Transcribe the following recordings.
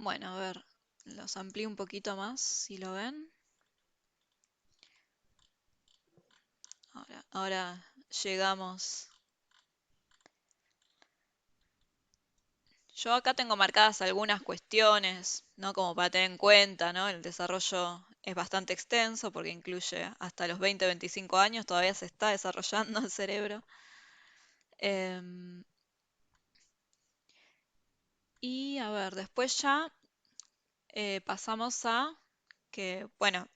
Bueno, a ver, los amplío un poquito más, si lo ven. Ahora llegamos. Yo acá tengo marcadas algunas cuestiones, ¿no? Como para tener en cuenta, ¿no? El desarrollo es bastante extenso porque incluye hasta los 20-25 años, todavía se está desarrollando el cerebro. Em, y a ver, después ya pasamos a que, bueno,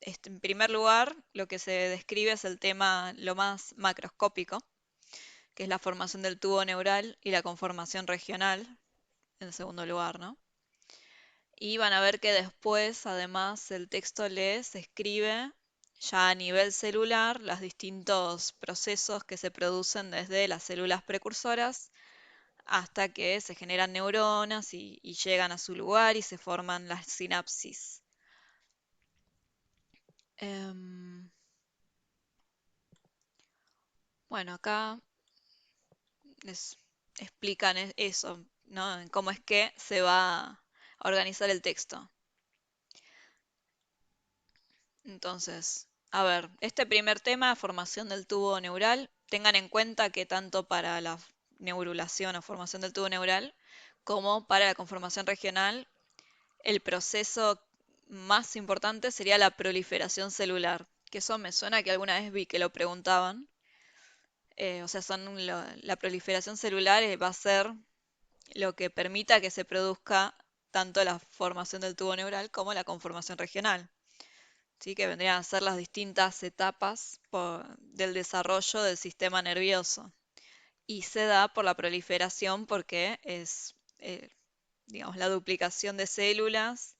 en primer lugar, lo que se describe es el tema lo más macroscópico, que es la formación del tubo neural y la conformación regional, en segundo lugar, ¿no? Y van a ver que después, además, el texto les escribe ya a nivel celular los distintos procesos que se producen desde las células precursoras hasta que se generan neuronas y llegan a su lugar y se forman las sinapsis. Em, bueno, acá les explican eso, ¿no? En cómo es que se va a organizar el texto. Entonces, a ver, este primer tema, formación del tubo neural, tengan en cuenta que tanto para la neurulación o formación del tubo neural como para la conformación regional, el proceso más importante sería la proliferación celular, que eso me suena que alguna vez vi que lo preguntaban. O sea, la proliferación celular va a ser lo que permita que se produzca tanto la formación del tubo neural como la conformación regional. ¿Sí? Que vendrían a ser las distintas etapas del desarrollo del sistema nervioso. Y se da por la proliferación porque es, digamos, la duplicación de células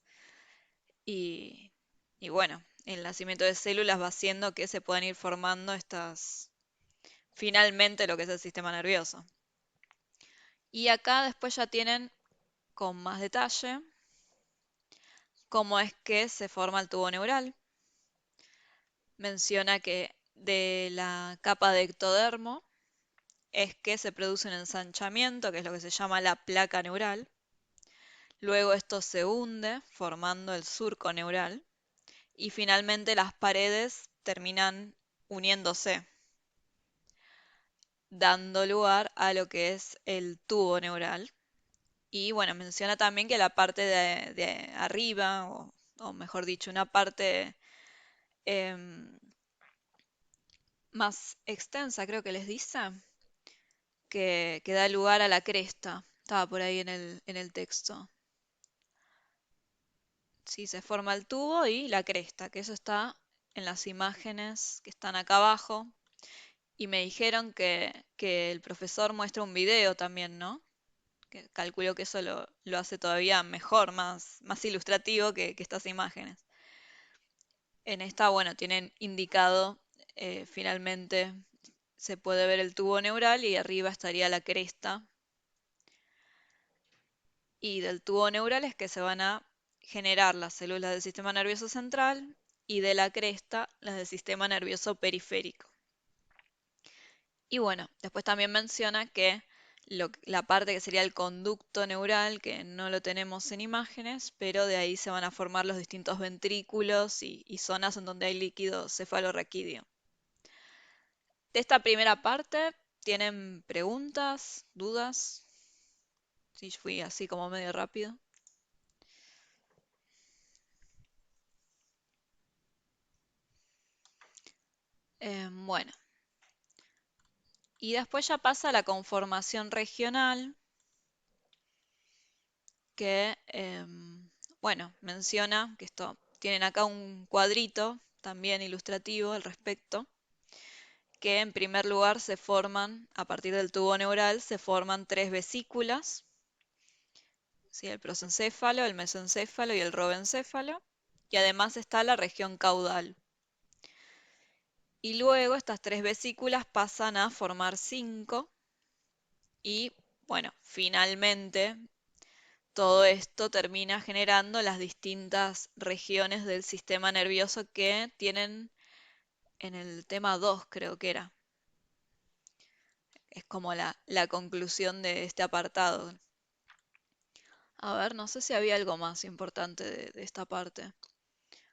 y, y bueno, el nacimiento de células va haciendo que se puedan ir formando finalmente lo que es el sistema nervioso. Y acá después ya tienen con más detalle cómo es que se forma el tubo neural. Menciona que de la capa de ectodermo es que se produce un ensanchamiento, que es lo que se llama la placa neural. Luego esto se hunde formando el surco neural y finalmente las paredes terminan uniéndose, dando lugar a lo que es el tubo neural. Y bueno, menciona también que la parte de arriba, o mejor dicho, una parte em, más extensa, creo que les dice, que da lugar a la cresta. Estaba por ahí en el texto. Sí, se forma el tubo y la cresta, que eso está en las imágenes que están acá abajo. Y me dijeron que el profesor muestra un video también, ¿no? Que calculo que eso lo hace todavía mejor, más ilustrativo que estas imágenes. En esta, bueno, tienen indicado finalmente se puede ver el tubo neural y arriba estaría la cresta. Y del tubo neural es que se van a generar las células del sistema nervioso central y de la cresta las del sistema nervioso periférico. Y bueno, después también menciona que la parte que sería el conducto neural, que no lo tenemos en imágenes, pero de ahí se van a formar los distintos ventrículos y zonas en donde hay líquido cefalorraquídeo. De esta primera parte, ¿tienen preguntas, dudas? Sí, fui así como medio rápido. Bueno, y después ya pasa a la conformación regional, que, bueno, menciona que esto, tienen acá un cuadrito también ilustrativo al respecto, que en primer lugar se forman, a partir del tubo neural, se forman tres vesículas, ¿sí? El prosencéfalo, el mesencéfalo y el robencéfalo, y además está la región caudal. Y luego estas tres vesículas pasan a formar cinco y, bueno, finalmente todo esto termina generando las distintas regiones del sistema nervioso que tienen en el tema 2, creo que era. Es como la conclusión de este apartado. A ver, no sé si había algo más importante de esta parte.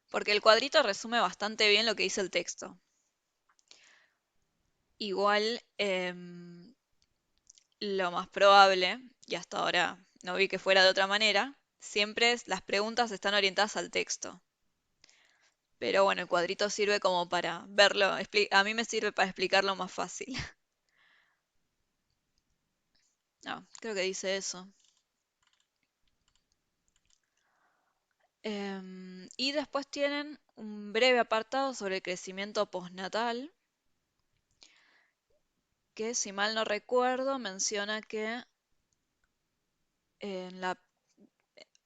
Porque el cuadrito resume bastante bien lo que dice el texto. Igual, lo más probable, y hasta ahora no vi que fuera de otra manera, siempre las preguntas están orientadas al texto. Pero bueno, el cuadrito sirve como para verlo, a mí me sirve para explicarlo más fácil. No, creo que dice eso. Y después tienen un breve apartado sobre el crecimiento postnatal, que si mal no recuerdo menciona que en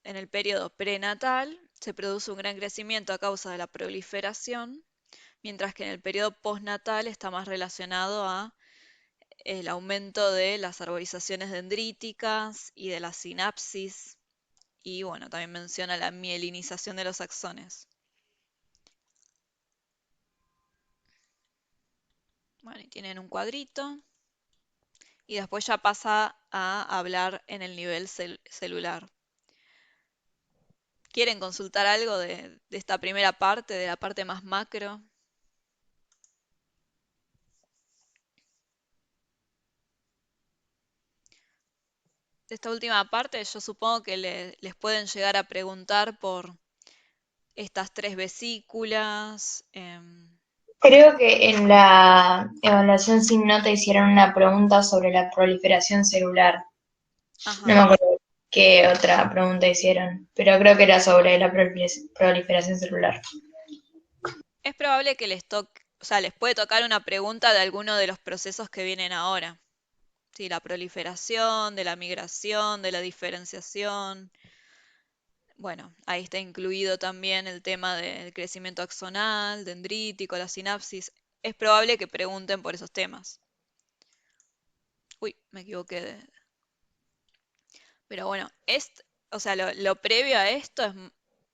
en el periodo prenatal se produce un gran crecimiento a causa de la proliferación, mientras que en el periodo postnatal está más relacionado a el aumento de las arborizaciones dendríticas y de la sinapsis, y bueno, también menciona la mielinización de los axones. Bueno, y tienen un cuadrito, y después ya pasa a hablar en el nivel celular. ¿Quieren consultar algo de esta primera parte, de la parte más macro? De esta última parte, yo supongo que les pueden llegar a preguntar por estas tres vesículas. Creo que en la evaluación sin nota hicieron una pregunta sobre la proliferación celular. No me Ajá. acuerdo qué otra pregunta hicieron, pero creo que era sobre la proliferación celular. Es probable que les toque, o sea, les puede tocar una pregunta de alguno de los procesos que vienen ahora. Sí, la proliferación, de la migración, de la diferenciación. Bueno, ahí está incluido también el tema del crecimiento axonal, dendrítico, la sinapsis. Es probable que pregunten por esos temas. Uy, me equivoqué Pero bueno, o sea, lo previo a esto es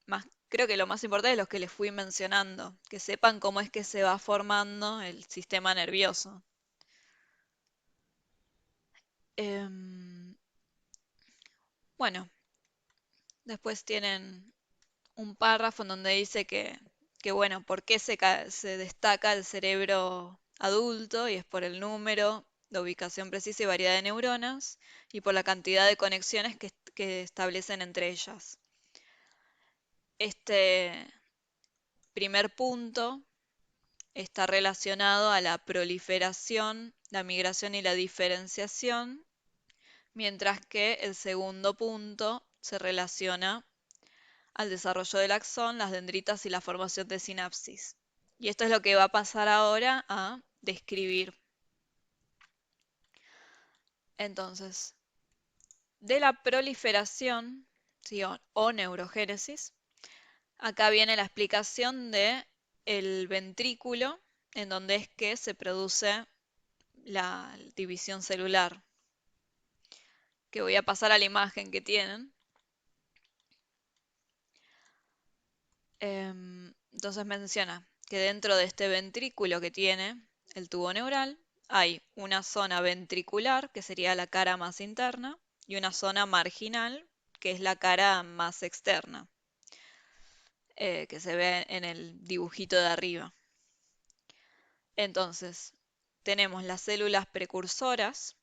más, creo que lo más importante es lo que les fui mencionando, que sepan cómo es que se va formando el sistema nervioso. Em, bueno, después tienen un párrafo en donde dice que bueno, ¿por qué se destaca el cerebro adulto? Y es por el número, la ubicación precisa y variedad de neuronas, y por la cantidad de conexiones que establecen entre ellas. Este primer punto está relacionado a la proliferación, la migración y la diferenciación, mientras que el segundo punto se relaciona al desarrollo del axón, las dendritas y la formación de sinapsis. Y esto es lo que va a pasar ahora a describir. Entonces, de la proliferación, ¿sí? o neurogénesis, acá viene la explicación de el ventrículo, en donde es que se produce la división celular, que voy a pasar a la imagen que tienen. Entonces menciona que dentro de este ventrículo que tiene el tubo neural hay una zona ventricular, que sería la cara más interna, y una zona marginal, que es la cara más externa, que se ve en el dibujito de arriba. Entonces, tenemos las células precursoras,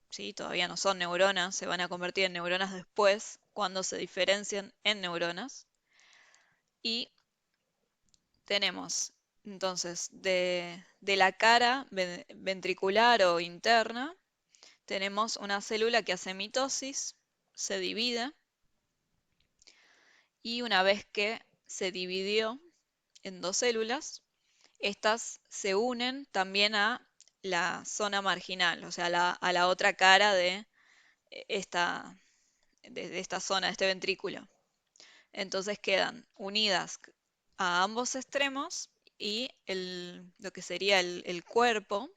¿sí? Todavía no son neuronas, se van a convertir en neuronas después, cuando se diferencian en neuronas. Y tenemos, entonces, de la cara ventricular o interna, tenemos una célula que hace mitosis, se divide, y una vez que se dividió en dos células, estas se unen también a la zona marginal, o sea, a la otra cara de esta, de esta zona, de este ventrículo. Entonces quedan unidas a ambos extremos y lo que sería el cuerpo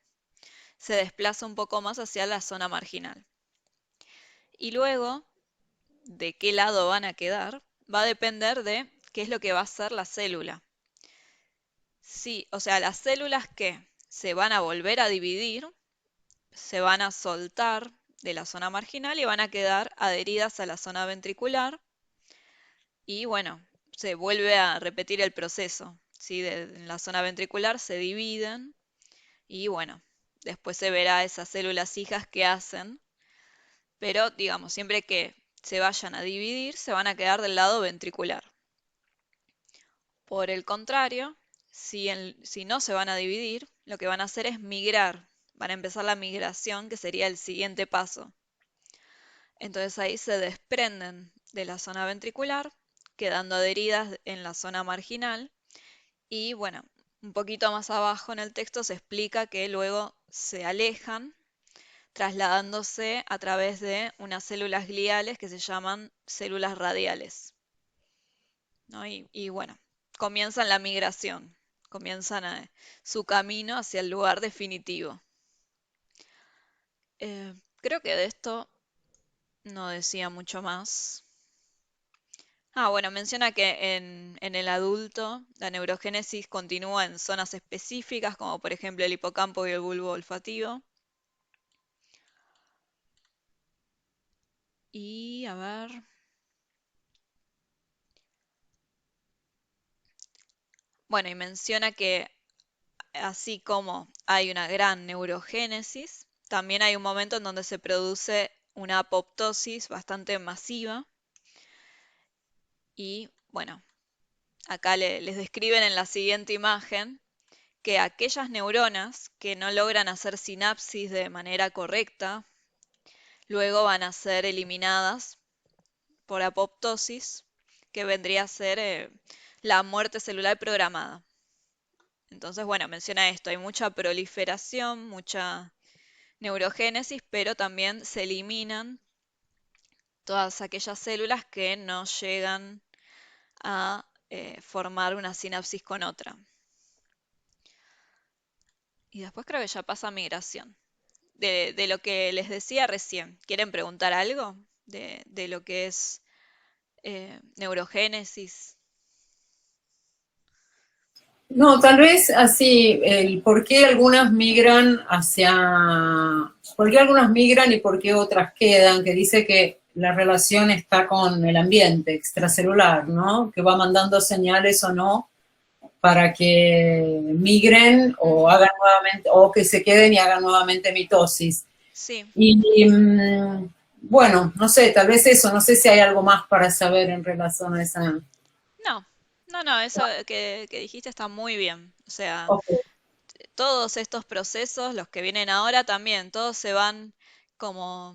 se desplaza un poco más hacia la zona marginal. Y luego, de qué lado van a quedar, va a depender de qué es lo que va a hacer la célula. Sí, o sea, las células que se van a volver a dividir, se van a soltar de la zona marginal y van a quedar adheridas a la zona ventricular y bueno, se vuelve a repetir el proceso, ¿sí? En la zona ventricular se dividen y bueno, después se verá esas células hijas que hacen, pero digamos, siempre que se vayan a dividir, se van a quedar del lado ventricular. Por el contrario, si no se van a dividir, lo que van a hacer es migrar, van a empezar la migración, que sería el siguiente paso. Entonces ahí se desprenden de la zona ventricular, quedando adheridas en la zona marginal, y bueno, un poquito más abajo en el texto se explica que luego se alejan, trasladándose a través de unas células gliales que se llaman células radiales, ¿no? Y bueno, comienzan la migración, comienzan su camino hacia el lugar definitivo. Creo que de esto no decía mucho más. Bueno, menciona que en el adulto la neurogénesis continúa en zonas específicas, como por ejemplo el hipocampo y el bulbo olfativo. Y a ver. Bueno, y menciona que así como hay una gran neurogénesis, también hay un momento en donde se produce una apoptosis bastante masiva. Y bueno, acá les describen en la siguiente imagen que aquellas neuronas que no logran hacer sinapsis de manera correcta, luego van a ser eliminadas por apoptosis, que vendría a ser la muerte celular programada. Entonces, bueno, menciona esto, hay mucha proliferación, mucha neurogénesis, pero también se eliminan todas aquellas células que no llegan a formar una sinapsis con otra. Y después creo que ya pasa a migración. De lo que les decía recién, ¿quieren preguntar algo de lo que es neurogénesis? No, tal vez así, el por qué algunas migran por qué algunas migran y por qué otras quedan, que dice que la relación está con el ambiente extracelular, ¿no? Que va mandando señales o no para que migren o hagan nuevamente, o que se queden y hagan nuevamente mitosis. Sí. Bueno, no sé, tal vez eso, no sé si hay algo más para saber en relación a esa. No, eso que dijiste está muy bien. O sea, Okay. todos estos procesos, los que vienen ahora también, todos se van como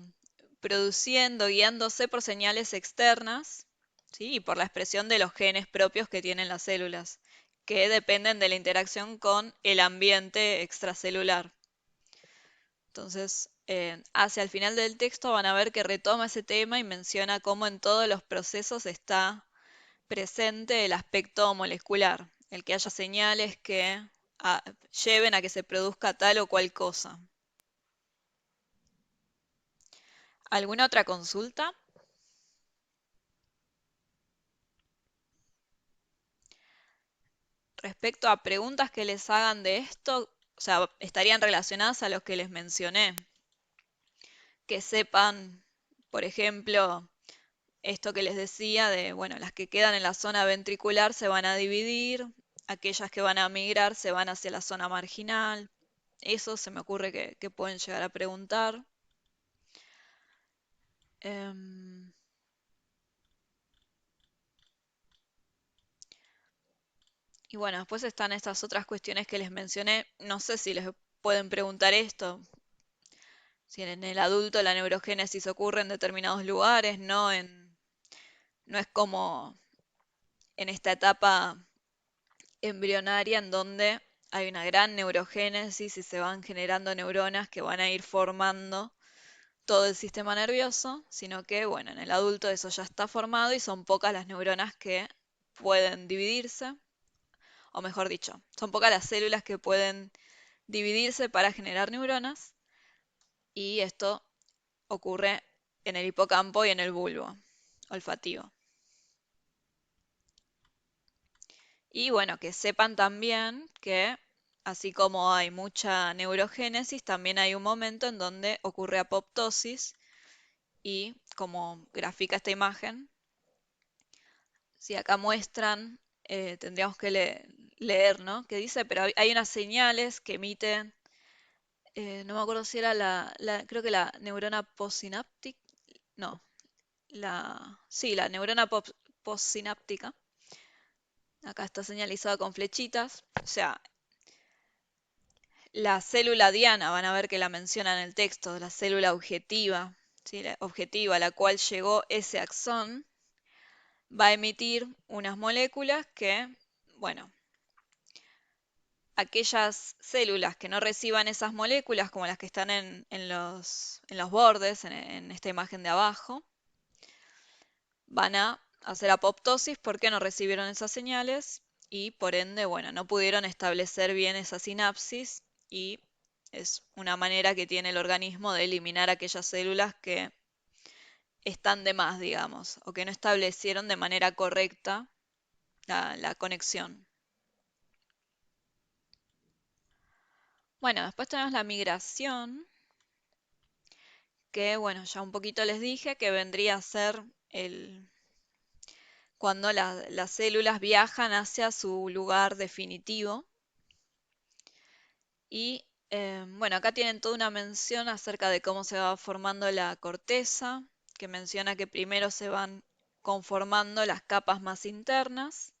produciendo, guiándose por señales externas, ¿sí? Y por la expresión de los genes propios que tienen las células, que dependen de la interacción con el ambiente extracelular. Entonces, hacia el final del texto van a ver que retoma ese tema y menciona cómo en todos los procesos está presente el aspecto molecular, el que haya señales que lleven a que se produzca tal o cual cosa. ¿Alguna otra consulta? Respecto a preguntas que les hagan de esto, o sea, estarían relacionadas a los que les mencioné. Que sepan, por ejemplo, esto que les decía de, bueno, las que quedan en la zona ventricular se van a dividir, aquellas que van a migrar se van hacia la zona marginal. Eso se me ocurre que pueden llegar a preguntar. Em, y bueno, después están estas otras cuestiones que les mencioné. No sé si les pueden preguntar esto. Si en el adulto la neurogénesis ocurre en determinados lugares, no es como en esta etapa embrionaria en donde hay una gran neurogénesis y se van generando neuronas que van a ir formando todo el sistema nervioso, sino que, bueno, en el adulto eso ya está formado y son pocas las neuronas que pueden dividirse, o mejor dicho, son pocas las células que pueden dividirse para generar neuronas y esto ocurre en el hipocampo y en el bulbo olfativo. Y bueno, que sepan también que así como hay mucha neurogénesis, también hay un momento en donde ocurre apoptosis y como grafica esta imagen, si acá muestran, tendríamos que leer, ¿no? Que dice, pero hay unas señales que emiten, no me acuerdo si era creo que la neurona postsináptica, no, sí, la neurona postsináptica, acá está señalizado con flechitas, o sea, la célula diana, van a ver que la menciona en el texto, la célula objetiva, ¿sí? La objetiva a la cual llegó ese axón, va a emitir unas moléculas que, bueno, aquellas células que no reciban esas moléculas, como las que están en los bordes, en esta imagen de abajo, van a hacer apoptosis porque no recibieron esas señales y por ende, bueno, no pudieron establecer bien esa sinapsis y es una manera que tiene el organismo de eliminar aquellas células que están de más, digamos, o que no establecieron de manera correcta la conexión. Bueno, después tenemos la migración, que bueno, ya un poquito les dije que vendría a ser cuando las células viajan hacia su lugar definitivo. Y bueno, acá tienen toda una mención acerca de cómo se va formando la corteza, que menciona que primero se van conformando las capas más internas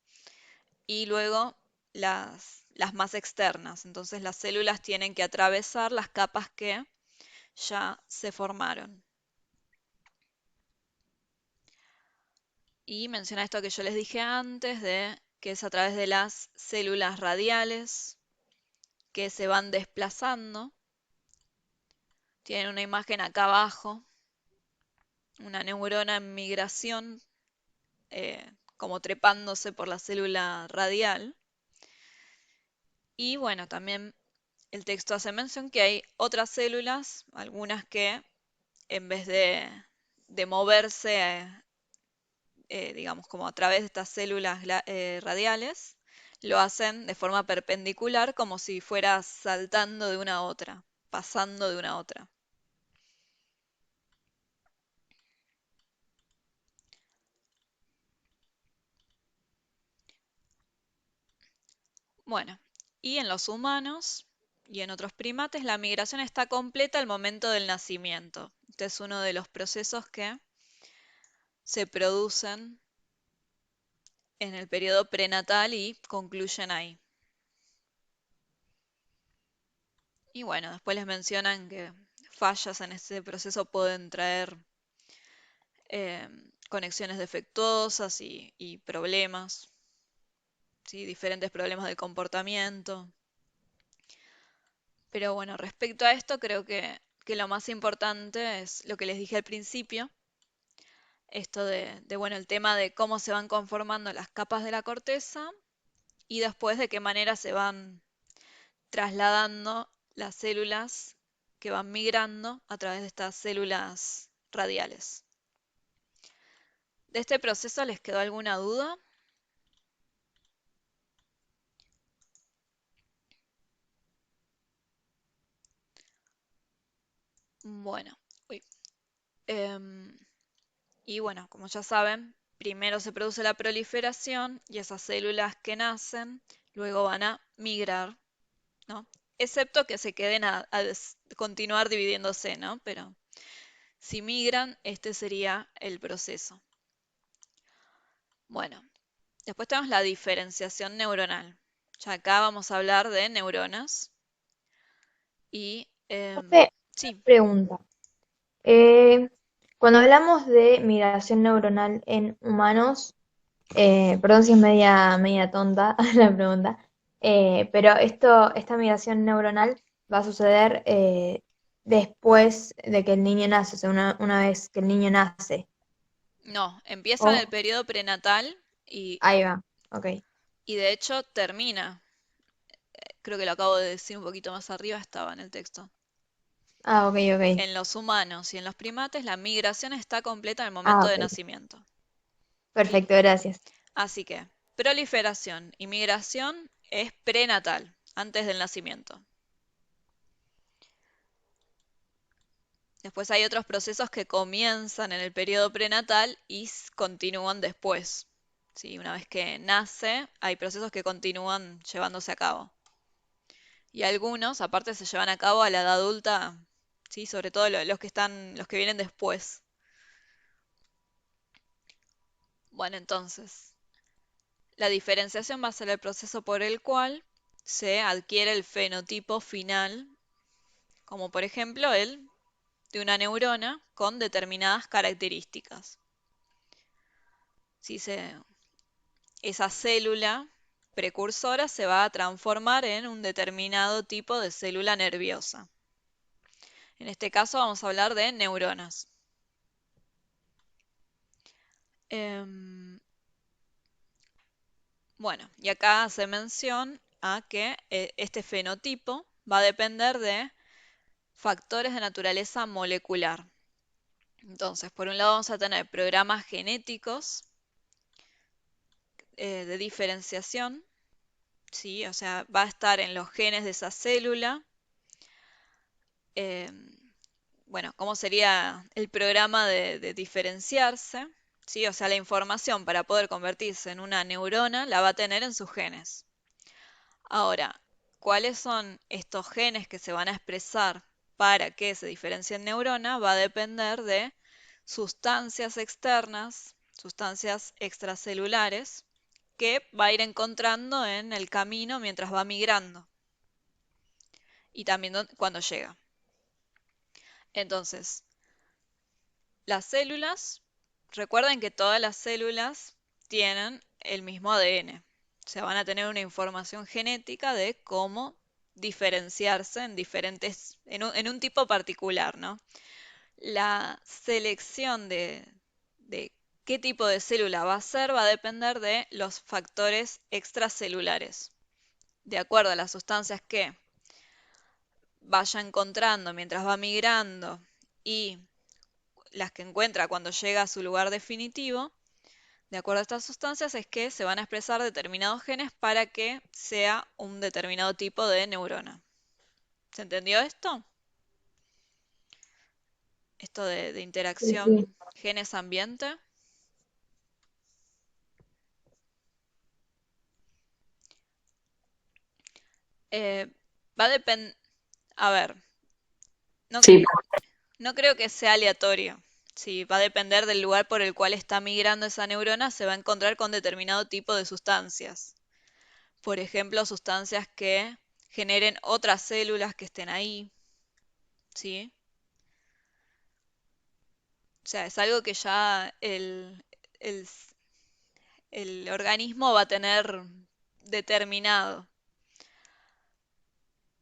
y luego las más externas. Entonces las células tienen que atravesar las capas que ya se formaron. Y menciona esto que yo les dije antes, de que es a través de las células radiales que se van desplazando. Tienen una imagen acá abajo, una neurona en migración, como trepándose por la célula radial. Y bueno, también el texto hace mención que hay otras células, algunas que en vez de moverse, digamos, como a través de estas células radiales, lo hacen de forma perpendicular, como si fuera saltando de una a otra, pasando de una a otra. Bueno, y en los humanos y en otros primates, la migración está completa al momento del nacimiento. Este es uno de los procesos que se producen en el periodo prenatal y concluyen ahí. Y bueno, después les mencionan que fallas en este proceso pueden traer eh, conexiones defectuosas y problemas, ¿sí? Diferentes problemas de comportamiento. Pero bueno, respecto a esto, creo que lo más importante es lo que les dije al principio, esto bueno, el tema de cómo se van conformando las capas de la corteza y después de qué manera se van trasladando las células que van migrando a través de estas células radiales. ¿De este proceso les quedó alguna duda? Bueno, uy, em, y bueno, como ya saben, primero se produce la proliferación y esas células que nacen luego van a migrar, ¿no? Excepto que se queden a continuar dividiéndose, ¿no? Pero si migran, este sería el proceso. Bueno, después tenemos la diferenciación neuronal. Ya acá vamos a hablar de neuronas. Y Profe, sí, pregunta. Eh, Cuando hablamos de migración neuronal en humanos, perdón si es media tonta la pregunta, pero esta migración neuronal va a suceder después de que el niño nace, o sea, una vez que el niño nace. no, empieza en el O periodo prenatal y, ahí va, ok. y de hecho termina. Creo que lo acabo de decir un poquito más arriba, estaba en el texto. Ah, ok, ok. En los humanos y en los primates, la migración está completa en el Ah, momento de ok. nacimiento. ¿Sí? Perfecto, gracias. Así que proliferación y migración es prenatal. antes del nacimiento. Después hay otros procesos que comienzan en el periodo prenatal y continúan después. ¿Sí? Una vez que nace, hay procesos que continúan llevándose a cabo. Y algunos, aparte, se llevan a cabo a la edad adulta, ¿sí? Sobre todo los que vienen después. Bueno, entonces, la diferenciación va a ser el proceso por el cual se adquiere el fenotipo final, como por ejemplo el de una neurona con determinadas características. Si esa célula precursora se va a transformar en un determinado tipo de célula nerviosa. En este caso vamos a hablar de neuronas. Bueno, y acá hace mención a que este fenotipo va a depender de factores de naturaleza molecular. Entonces, por un lado vamos a tener programas genéticos de diferenciación, ¿sí? O sea, va a estar en los genes de esa célula. Bueno, ¿cómo sería el programa de diferenciarse? ¿Sí? O sea, la información para poder convertirse en una neurona la va a tener en sus genes. Ahora, ¿cuáles son estos genes que se van a expresar para que se diferencie en neurona? Va a depender de sustancias externas, sustancias extracelulares, que va a ir encontrando en el camino mientras va migrando y también cuando llega. Entonces, las células, recuerden que todas las células tienen el mismo ADN. O sea, van a tener una información genética de cómo diferenciarse en diferentes, en un tipo particular, ¿no? La selección de qué tipo de célula va a ser va a depender de los factores extracelulares. De acuerdo a las sustancias que vaya encontrando mientras va migrando y las que encuentra cuando llega a su lugar definitivo, de acuerdo a estas sustancias, es que se van a expresar determinados genes para que sea un determinado tipo de neurona. ¿Se entendió esto? Esto de Sí, sí. interacción genes-ambiente. Va a depender... A ver, no, Sí, no creo que sea aleatorio. Si va a depender del lugar por el cual está migrando esa neurona, se va a encontrar con determinado tipo de sustancias. Por ejemplo, sustancias que generen otras células que estén ahí, ¿sí? O sea, es algo que ya el- el organismo va a tener determinado.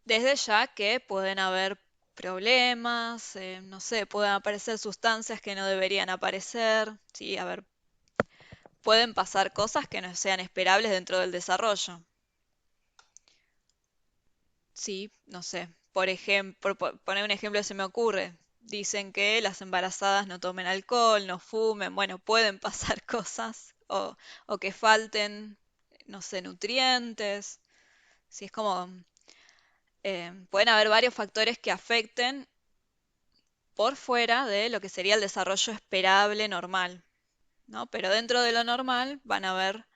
Desde ya que pueden haber problemas, no sé, pueden aparecer sustancias que no deberían aparecer, ¿sí? A ver, pueden pasar cosas que no sean esperables dentro del desarrollo. Sí, no sé. Por ejemplo, poner un ejemplo que se me ocurre. Dicen que las embarazadas no tomen alcohol, no fumen. Bueno, pueden pasar cosas o que falten, no sé, nutrientes. Sí, es como, pueden haber varios factores que afecten por fuera de lo que sería el desarrollo esperable normal, ¿no? Pero dentro de lo normal van a haber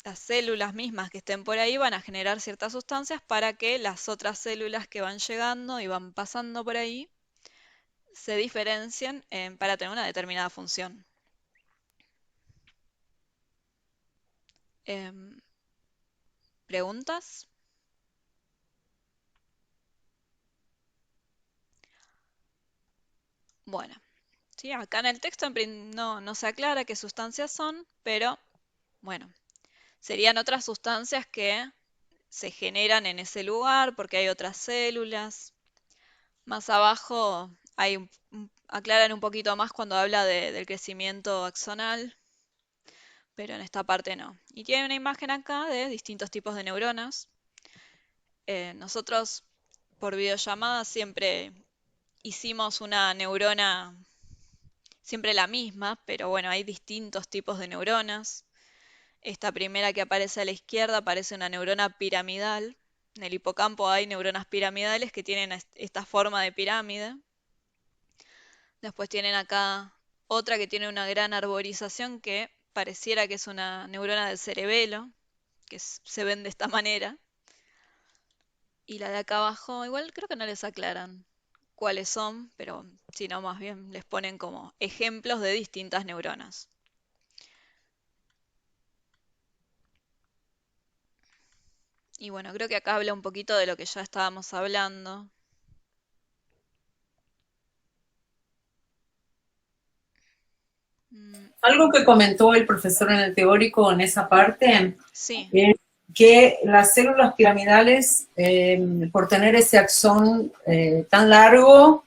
las células mismas que estén por ahí van a generar ciertas sustancias para que las otras células que van llegando y van pasando por ahí se diferencien para tener una determinada función. Em, ¿Preguntas? Bueno, sí, acá en el texto no se aclara qué sustancias son, pero bueno, serían otras sustancias que se generan en ese lugar porque hay otras células. Más abajo aclaran un poquito más cuando habla del crecimiento axonal, pero en esta parte no. Y tiene una imagen acá de distintos tipos de neuronas. Nosotros por videollamada siempre hicimos una neurona, siempre la misma, pero bueno, hay distintos tipos de neuronas. Esta primera que aparece a la izquierda parece una neurona piramidal. En el hipocampo hay neuronas piramidales que tienen esta forma de pirámide. Después tienen acá otra que tiene una gran arborización que pareciera que es una neurona del cerebelo, que se ven de esta manera. Y la de acá abajo, igual creo que no les aclaran cuáles son, pero si no, más bien les ponen como ejemplos de distintas neuronas. Y bueno, creo que acá habla un poquito de lo que ya estábamos hablando. Mm, Algo que comentó el profesor en el teórico en esa parte sí, es que las células piramidales, por tener ese axón tan largo,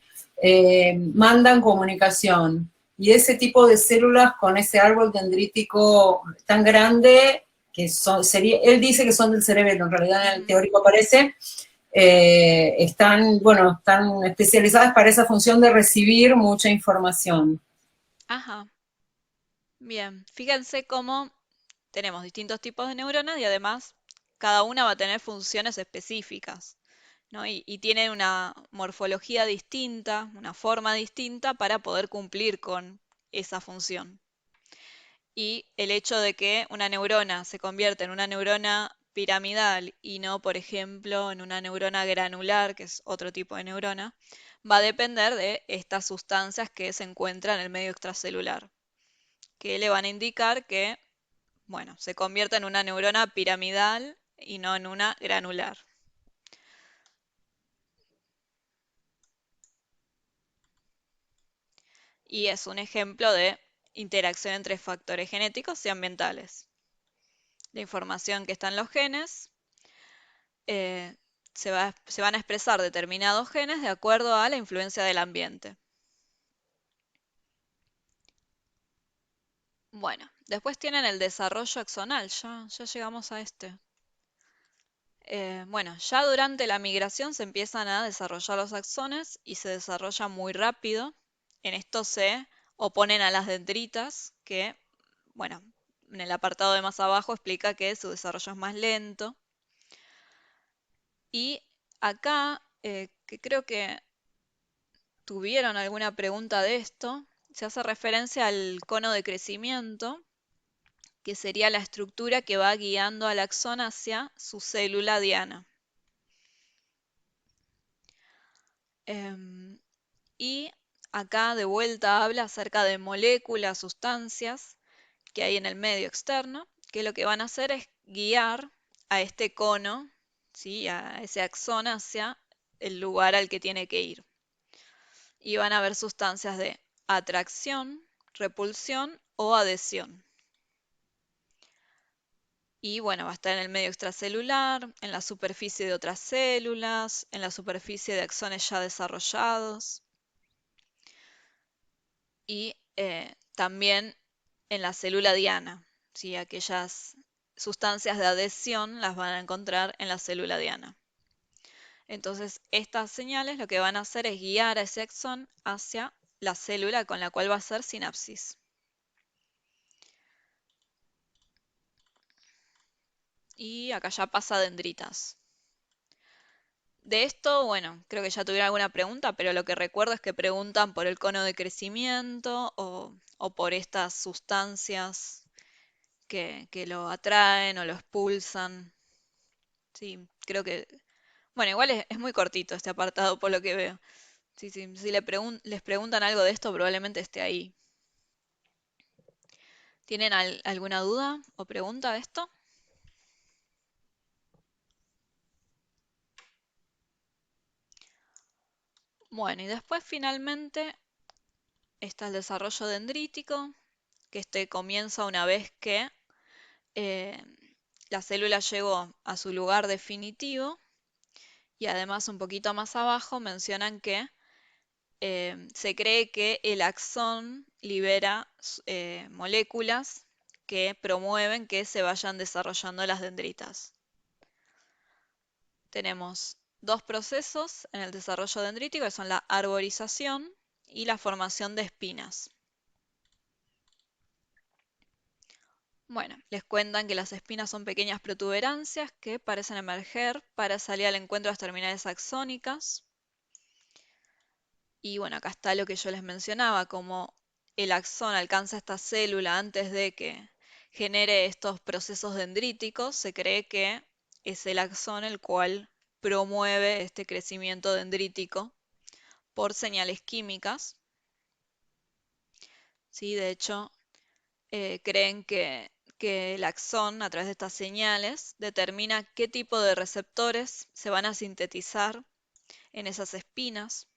mandan comunicación. Y ese tipo de células con ese árbol dendrítico tan grande, que él dice que son del cerebelo, en realidad en el teórico aparece, están especializadas para esa función de recibir mucha información. ajá, bien. Fíjense cómo tenemos distintos tipos de neuronas y además cada una va a tener funciones específicas, ¿no? Y tienen una morfología distinta, una forma distinta para poder cumplir con esa función. Y el hecho de que una neurona se convierta en una neurona piramidal y no, por ejemplo, en una neurona granular, que es otro tipo de neurona, va a depender de estas sustancias que se encuentran en el medio extracelular, que le van a indicar que, bueno, se convierta en una neurona piramidal y no en una granular. Y es un ejemplo de interacción entre factores genéticos y ambientales. La información que está en los genes eh, se van a expresar determinados genes de acuerdo a la influencia del ambiente. Bueno, después tienen el desarrollo axonal, ya llegamos a este. Bueno, ya durante la migración se empiezan a desarrollar los axones y se desarrolla muy rápido. En esto se oponen a las dendritas, que, bueno, en el apartado de más abajo explica que su desarrollo es más lento. Y acá, que creo que tuvieron alguna pregunta de esto, se hace referencia al cono de crecimiento, que sería la estructura que va guiando al axón hacia su célula diana. Y acá de vuelta habla acerca de moléculas, sustancias que hay en el medio externo, que lo que van a hacer es guiar a este cono, ¿sí? A ese axón hacia el lugar al que tiene que ir. Y van a haber sustancias de atracción, repulsión o adhesión. Y bueno, va a estar en el medio extracelular, en la superficie de otras células, en la superficie de axones ya desarrollados y también en la célula diana. ¿Sí? Aquellas sustancias de adhesión las van a encontrar en la célula diana. Entonces, estas señales lo que van a hacer es guiar a ese axón hacia la célula con la cual va a hacer sinapsis. Y acá ya pasa dendritas. De esto, bueno, creo que ya tuviera alguna pregunta, pero lo que recuerdo es que preguntan por el cono de crecimiento o por estas sustancias que lo atraen o lo expulsan. Sí, creo que, bueno, igual es muy cortito este apartado por lo que veo. Sí, sí, si les preguntan algo de esto, probablemente esté ahí. ¿Tienen alguna duda o pregunta de esto? Bueno, y después finalmente está el desarrollo dendrítico, que este comienza una vez que eh, la célula llegó a su lugar definitivo y además un poquito más abajo mencionan que se cree que el axón libera moléculas que promueven que se vayan desarrollando las dendritas. Tenemos dos procesos en el desarrollo dendrítico que son la arborización y la formación de espinas. Bueno, les cuentan que las espinas son pequeñas protuberancias que parecen emerger para salir al encuentro de las terminales axónicas. Y bueno, acá está lo que yo les mencionaba, como el axón alcanza esta célula antes de que genere estos procesos dendríticos, se cree que es el axón el cual promueve este crecimiento dendrítico por señales químicas. ¿Sí? De hecho, creen que el axón, a través de estas señales, determina qué tipo de receptores se van a sintetizar en esas espinas.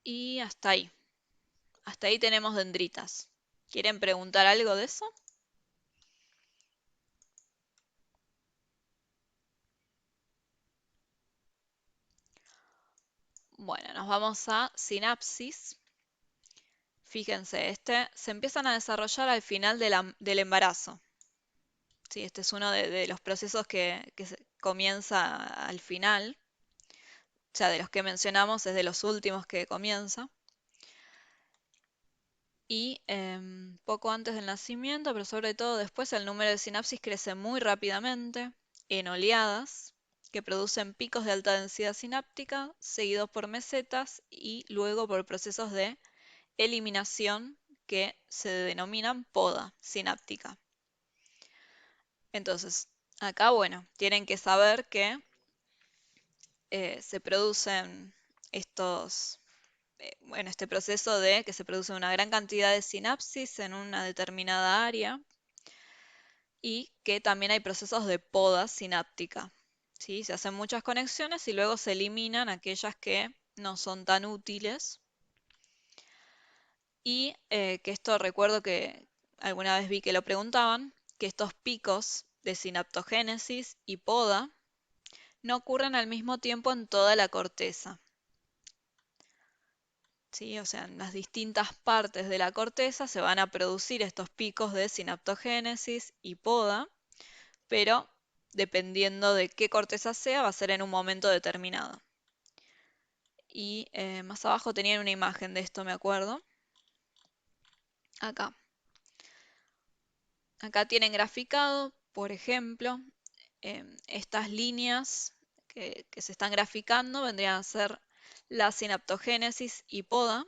Y hasta ahí. Hasta ahí tenemos dendritas. ¿Quieren preguntar algo de eso? Bueno, nos vamos a sinapsis. Fíjense, se empiezan a desarrollar al final del embarazo. Sí, este es uno de los procesos que comienza al final. O sea, de los que mencionamos es de los últimos que comienza. Y poco antes del nacimiento, pero sobre todo después, el número de sinapsis crece muy rápidamente, en oleadas, que producen picos de alta densidad sináptica, seguidos por mesetas y luego por procesos de eliminación que se denominan poda sináptica. Entonces, acá, bueno, tienen que saber que se producen este proceso de que se produce una gran cantidad de sinapsis en una determinada área y que también hay procesos de poda sináptica. ¿Sí? Se hacen muchas conexiones y luego se eliminan aquellas que no son tan útiles. Y que esto recuerdo que alguna vez vi que lo preguntaban, que estos picos de sinaptogénesis y poda no ocurren al mismo tiempo en toda la corteza. ¿Sí? O sea, en las distintas partes de la corteza se van a producir estos picos de sinaptogénesis y poda, pero dependiendo de qué corteza sea, va a ser en un momento determinado. Y más abajo tenían una imagen de esto, me acuerdo. Acá. Acá tienen graficado, por ejemplo, estas líneas que se están graficando vendrían a ser la sinaptogénesis y poda.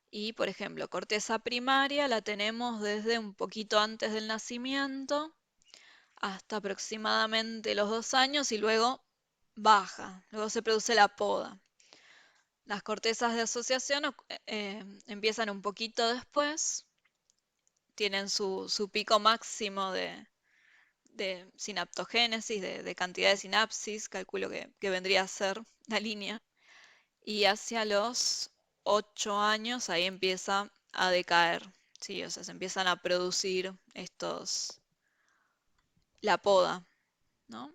Y, por ejemplo, corteza primaria la tenemos desde un poquito antes del nacimiento hasta aproximadamente los 2 años y luego baja, luego se produce la poda. Las cortezas de asociación empiezan un poquito después, tienen su pico máximo de sinaptogénesis, de cantidad de sinapsis, calculo que vendría a ser la línea, y hacia los 8 años ahí empieza a decaer, ¿sí? O sea, se empiezan a producir la poda, ¿no?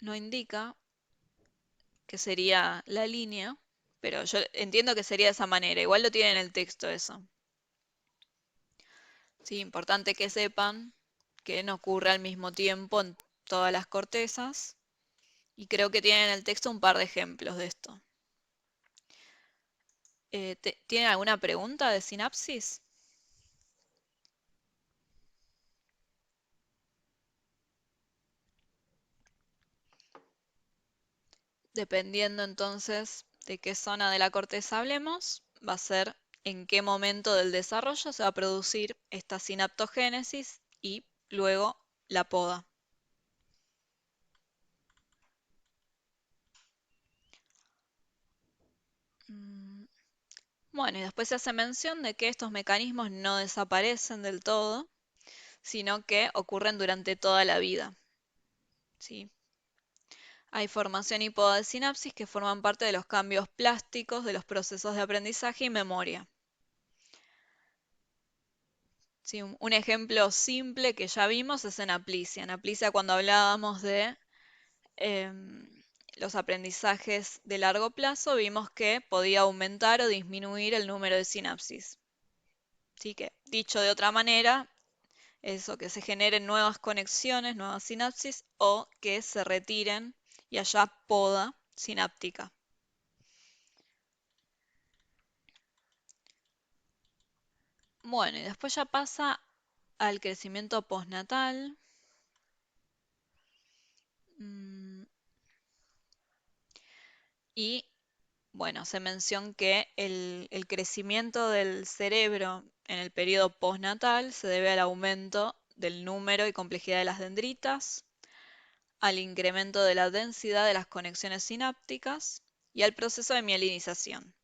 No indica que sería la línea, pero yo entiendo que sería de esa manera, igual lo tiene en el texto eso. Sí, importante que sepan que no ocurre al mismo tiempo en todas las cortezas, y creo que tienen en el texto un par de ejemplos de esto. ¿Tienen alguna pregunta de sinapsis? Dependiendo entonces de qué zona de la corteza hablemos, va a ser en qué momento del desarrollo se va a producir esta sinaptogénesis y luego la poda. Bueno, y después se hace mención de que estos mecanismos no desaparecen del todo, sino que ocurren durante toda la vida. ¿Sí? Hay formación y poda de sinapsis que forman parte de los cambios plásticos de los procesos de aprendizaje y memoria. Sí, un ejemplo simple que ya vimos es en Aplicia. En Aplicia, cuando hablábamos de los aprendizajes de largo plazo, vimos que podía aumentar o disminuir el número de sinapsis. Así que, dicho de otra manera, eso, que se generen nuevas conexiones, nuevas sinapsis, o que se retiren y haya poda, sináptica. Bueno, y después ya pasa al crecimiento postnatal. Y bueno, se menciona que el crecimiento del cerebro en el periodo postnatal se debe al aumento del número y complejidad de las dendritas, al incremento de la densidad de las conexiones sinápticas y al proceso de mielinización.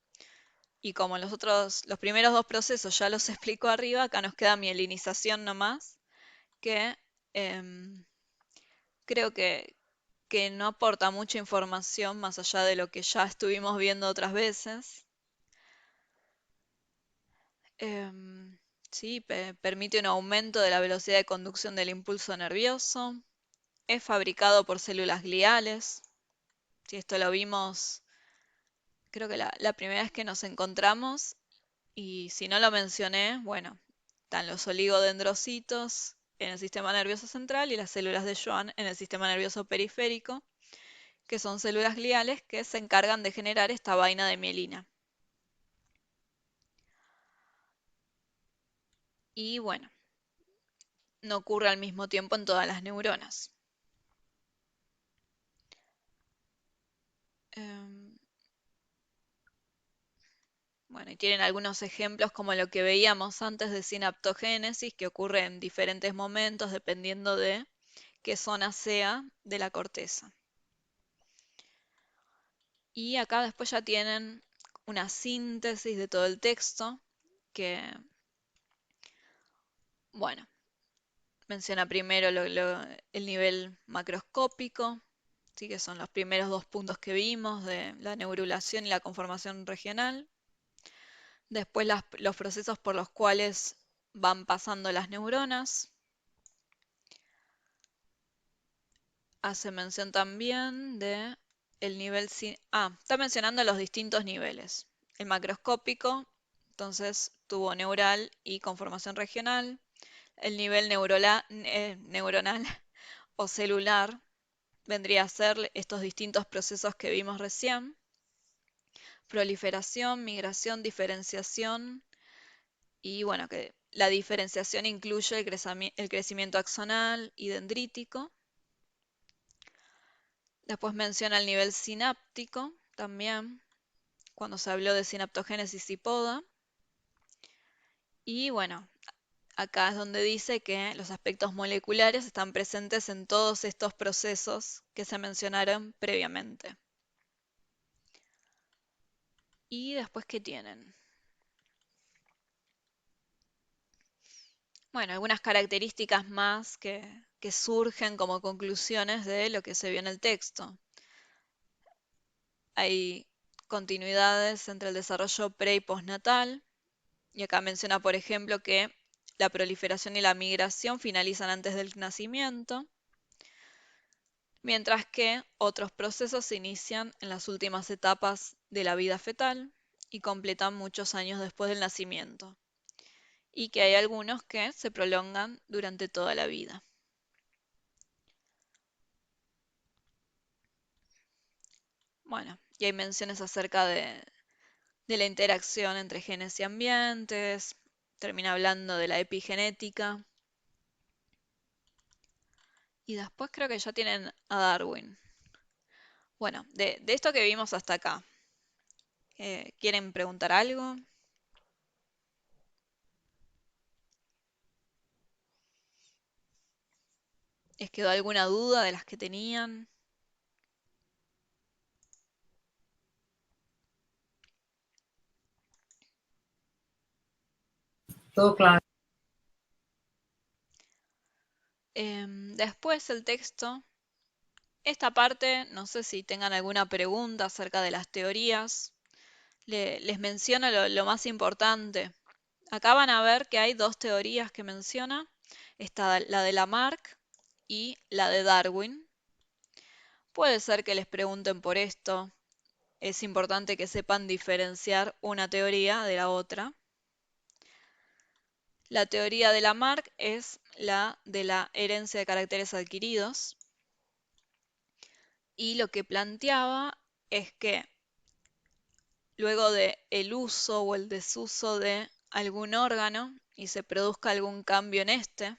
Y como los primeros dos procesos ya los explico arriba, acá nos queda mielinización nomás, que creo que no aporta mucha información más allá de lo que ya estuvimos viendo otras veces. Sí, permite un aumento de la velocidad de conducción del impulso nervioso. Es fabricado por células gliales. Si esto lo vimos, creo que la primera vez que nos encontramos, y si no lo mencioné, bueno, están los oligodendrocitos en el sistema nervioso central y las células de Schwann en el sistema nervioso periférico, que son células gliales que se encargan de generar esta vaina de mielina. Y bueno, no ocurre al mismo tiempo en todas las neuronas. Bueno, y tienen algunos ejemplos como lo que veíamos antes de sinaptogénesis, que ocurre en diferentes momentos dependiendo de qué zona sea de la corteza. Y acá después ya tienen una síntesis de todo el texto que, bueno, menciona primero el nivel macroscópico, ¿sí? Que son los primeros dos puntos que vimos de la neurulación y la conformación regional. Después los procesos por los cuales van pasando las neuronas. Hace mención también de el nivel... está mencionando los distintos niveles. El macroscópico, entonces tubo neural y conformación regional. El nivel neuronal o celular vendría a ser estos distintos procesos que vimos recién. Proliferación, migración, diferenciación. Y bueno, que la diferenciación incluye el crecimiento axonal y dendrítico. Después menciona el nivel sináptico también, cuando se habló de sinaptogénesis y poda. Y bueno, acá es donde dice que los aspectos moleculares están presentes en todos estos procesos que se mencionaron previamente. ¿Y después qué tienen? Bueno, algunas características más que surgen como conclusiones de lo que se vio en el texto. Hay continuidades entre el desarrollo pre y postnatal, y acá menciona, por ejemplo, que la proliferación y la migración finalizan antes del nacimiento, mientras que otros procesos se inician en las últimas etapas de la vida fetal y completan muchos años después del nacimiento, y que hay algunos que se prolongan durante toda la vida. Bueno, y hay menciones acerca de la interacción entre genes y ambientes, termina hablando de la epigenética, y después creo que ya tienen a Darwin. Bueno, de esto que vimos hasta acá, ¿quieren preguntar algo? ¿Les quedó alguna duda de las que tenían? Todo claro. Después el texto, esta parte, no sé si tengan alguna pregunta acerca de las teorías. Les menciono lo más importante. Acá van a ver que hay dos teorías que menciona. Está la de Lamarck y la de Darwin. Puede ser que les pregunten por esto. Es importante que sepan diferenciar una teoría de la otra. La teoría de Lamarck es la de la herencia de caracteres adquiridos. Y lo que planteaba es que luego de el uso o el desuso de algún órgano y se produzca algún cambio en este,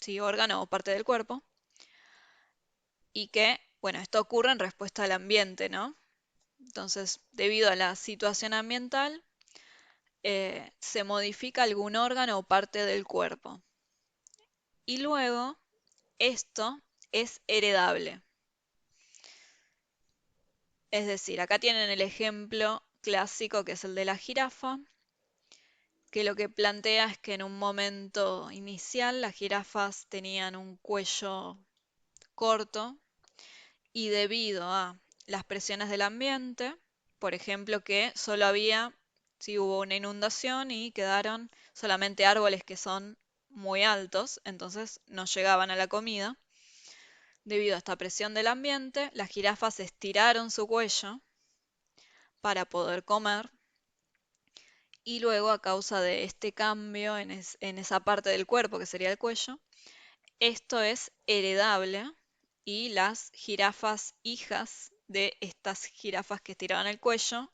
¿sí? Órgano o parte del cuerpo, y que, bueno, esto ocurre en respuesta al ambiente, ¿no? Entonces, debido a la situación ambiental, se modifica algún órgano o parte del cuerpo. Y luego, esto es heredable. Es decir, acá tienen el ejemplo clásico que es el de la jirafa, que lo que plantea es que en un momento inicial las jirafas tenían un cuello corto y debido a las presiones del ambiente, por ejemplo, que solo había, si hubo una inundación y quedaron solamente árboles que son muy altos, entonces no llegaban a la comida. Debido a esta presión del ambiente, las jirafas estiraron su cuello para poder comer y luego a causa de este cambio en esa parte del cuerpo que sería el cuello, esto es heredable y las jirafas hijas de estas jirafas que estiraban el cuello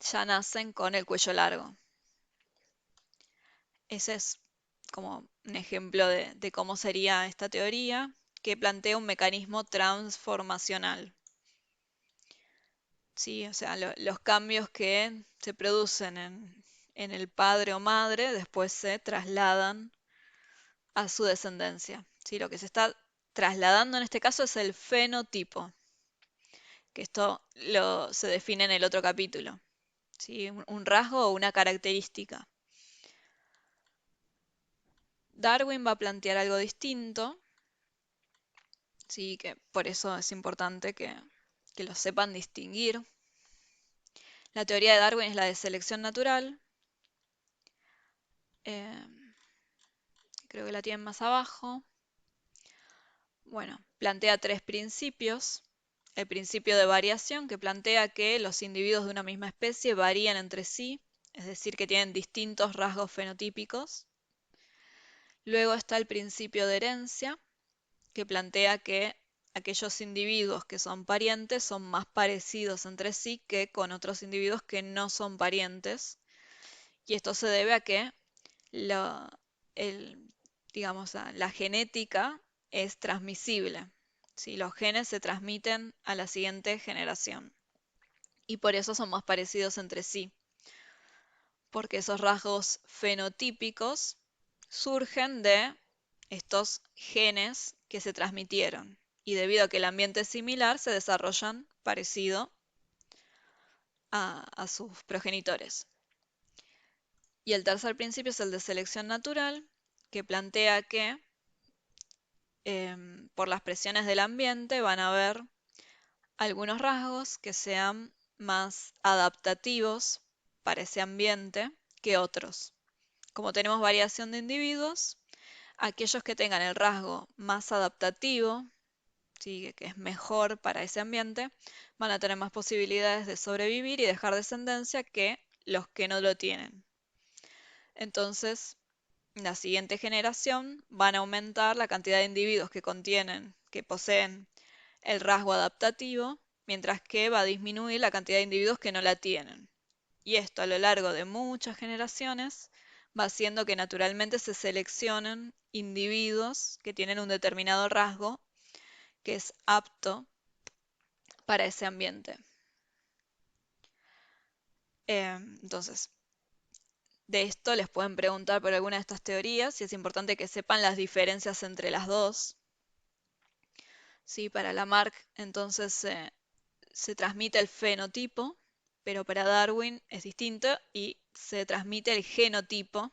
ya nacen con el cuello largo. Ese es como un ejemplo de cómo sería esta teoría que plantea un mecanismo transformacional. Sí, o sea, los cambios que se producen en el padre o madre después se trasladan a su descendencia. Sí, lo que se está trasladando en este caso es el fenotipo, que esto se define en el otro capítulo. ¿Sí? Un rasgo o una característica. Darwin va a plantear algo distinto, sí, que por eso es importante que lo sepan distinguir. La teoría de Darwin es la de selección natural. eh, Creo que la tienen más abajo. Bueno, plantea tres principios. El principio de variación, que plantea que los individuos de una misma especie varían entre sí, es decir, que tienen distintos rasgos fenotípicos. Luego está el principio de herencia, que plantea que aquellos individuos que son parientes son más parecidos entre sí que con otros individuos que no son parientes. Y esto se debe a que la, digamos, la genética es transmisible. ¿Sí? Los genes se transmiten a la siguiente generación y por eso son más parecidos entre sí, porque esos rasgos fenotípicos surgen de estos genes que se transmitieron y debido a que el ambiente es similar se desarrollan parecido a sus progenitores. Y el tercer principio es el de selección natural, que plantea que por las presiones del ambiente van a haber algunos rasgos que sean más adaptativos para ese ambiente que otros. Como tenemos variación de individuos, aquellos que tengan el rasgo más adaptativo, ¿sí? Que es mejor para ese ambiente, van a tener más posibilidades de sobrevivir y dejar descendencia que los que no lo tienen. Entonces, la siguiente generación van a aumentar la cantidad de individuos que poseen el rasgo adaptativo, mientras que va a disminuir la cantidad de individuos que no la tienen. Y esto a lo largo de muchas generaciones va haciendo que naturalmente se seleccionen individuos que tienen un determinado rasgo que es apto para ese ambiente. Entonces, de esto les pueden preguntar por alguna de estas teorías y es importante que sepan las diferencias entre las dos. Sí, para Lamarck entonces se transmite el fenotipo, pero para Darwin es distinto y se transmite el genotipo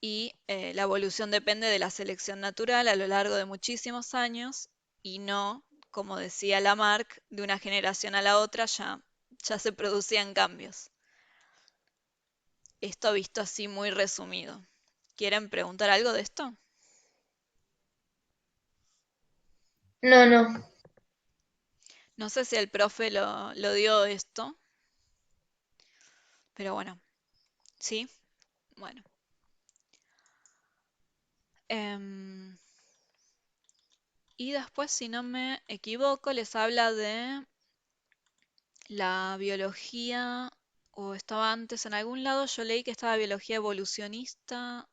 y la evolución depende de la selección natural a lo largo de muchísimos años y no, como decía Lamarck, de una generación a la otra ya se producían cambios. Esto visto así muy resumido. ¿Quieren preguntar algo de esto? No, no. No sé si el profe lo dio esto, pero bueno, sí, bueno. Em, Y después, si no me equivoco, les habla de la biología, o estaba antes en algún lado, yo leí que estaba biología evolucionista.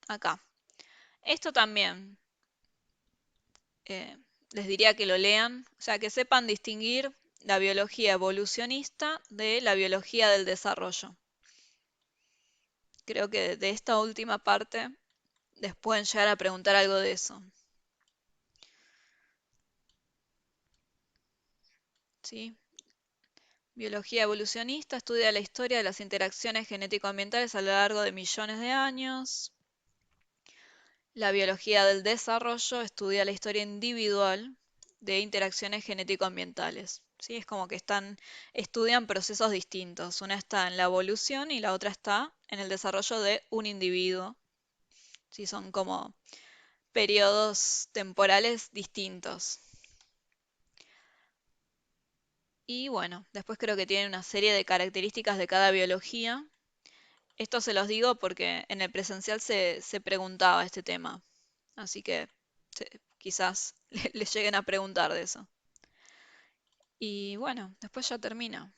Acá. Esto también eh, les diría que lo lean, o sea, que sepan distinguir la biología evolucionista de la biología del desarrollo. Creo que de esta última parte les pueden llegar a preguntar algo de eso. ¿Sí? Biología evolucionista estudia la historia de las interacciones genético-ambientales a lo largo de millones de años. La biología del desarrollo estudia la historia individual de interacciones genético-ambientales. ¿Sí? Es como que estudian procesos distintos. Una está en la evolución y la otra está en el desarrollo de un individuo. ¿Sí? Son como periodos temporales distintos. Y bueno, después creo que tienen una serie de características de cada biología. Esto se los digo porque en el presencial se preguntaba este tema. Así que quizás les lleguen a preguntar de eso. Y bueno, después ya termina.